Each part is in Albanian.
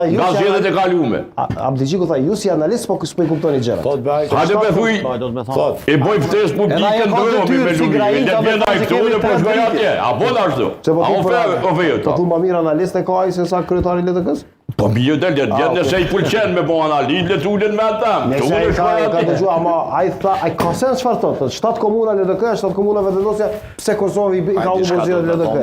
Nga zgjedhjet e kalume. Abdigjiku tha, ju si analist po i kuptoni gjërat. Hajde me thuj, e bëj ftesë publike ndërromi me Lulin, le të vjen ai këtu dhe po shkoj atje. A bën ashtu? A ofero? Po thu më mirë analist e ka ai se sa kryetari i LDK-s? Po mirë del, nëse i pëlqen me bën analizë, le të ulen me ata. Nëse ai ka dëgjuar, ama ai tha, ai ka sens çfarë thotë? 7 komuna LDK, 7 komuna vendosja, pse Kosovi i ka humbur zgjedhjet LDK?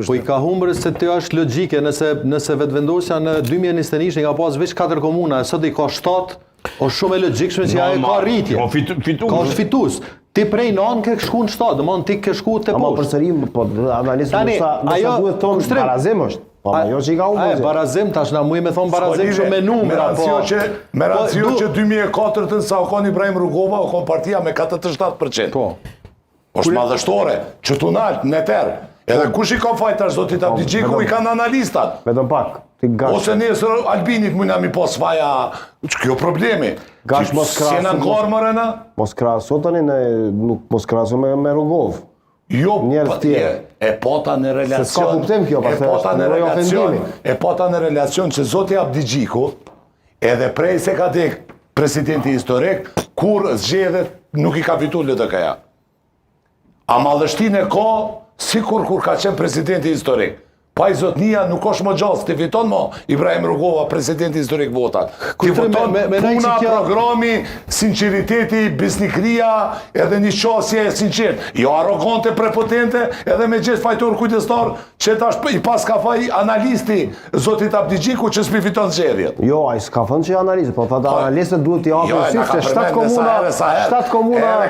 Po i ka humbur se kjo është logjike, nëse vetvendosja në 2021 ka pas veç 4 komuna, sot i ka 7, është shumë e logjikshme që ai ka rritje. Ka është fitues. Ti prej nën ke shku në 7, domthon ti ke shku te poshtë. Ama përsëri, po analisti nëse duhet thonë barazim është. Po ajo që i ka humbur. Barazim tash na muj me thon barazim shumë me numra, po. Me racio që 2004-ën sa u kon Ibrahim Rugova, u kon partia me 47%. Po. Është madhështore, që tu nalt në terë. Edhe kush i ka fajtash zotit Abdigjiku, i kanë analistat. Vetëm pak. Ose nesër Albinit mujna mi pas faja, që kjo problemi. Gash mos krasu. Si në ngarë mërëna? Mos krasu tani, mos krasu me Rugov. Jo, e pota në relacion, e pota në relacion që zoti Abdigjiku, edhe prej se ka dek presidenti historik, kur zgjedhet nuk i ka fitu LDK-ja. A madhështin e ka, si kur ka qenë presidenti historik. Pa i zotnia nuk është më gjallë, ti fiton mo Ibrahim Rugova, presidenti historik votat. Ti fiton puna, programi, sinceriteti, bisnikria, edhe një qasje e sinqert. Jo arrogante, prepotente, edhe me gjithë fajtor kujdestar, që tash i pas ka faj analisti zotit Abdigjiku që s'pi fiton zgjedhjet. Jo, ai s'ka thënë që analistë, po thotë analistët duhet t'i japin syf se 7 komuna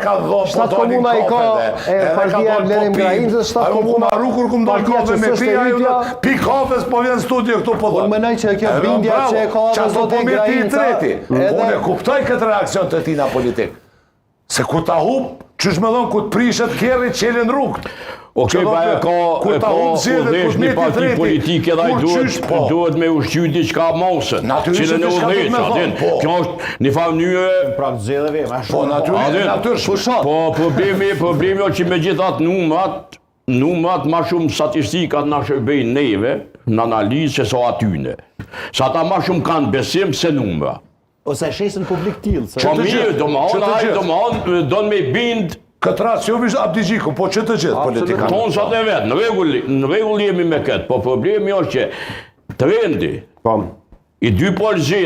i ka e partia Blerim Grahimzës, 7 komuna rukur kum dal kove me pija, pikafes po vjen studio këtu po thotë. Unë mendoj që kjo bindja që e ka zoti Grahimza. Unë e kuptoj këtë reakcion të tina politik. Se ku ta hub, qysh me thonë ku të prishet kerri qelin rrugët. Okej, pa e ka udhesh një parti politike dhe duhet me ushqy diçka mosën. Natyrisht e shka me thonë, po. Kjo është një farë mënyrë... Pra të zgjedhjeve, ma shumë. Po, natyrisht. Po, problemi o që me gjithat numrat ma shumë statistikat na shërbejnë neve në analizë se so atyne. Sa ta ma shumë kanë besim se numra. Ose shesin publik t'ilë. Po mirë, do në me bindë. Këtë rast jo vishë Abdigjiku, po që të gjithë politikanë. Tonsat e vetë, në regull jemi me këtë, po problemi është që trendi i dy polë zgjedhje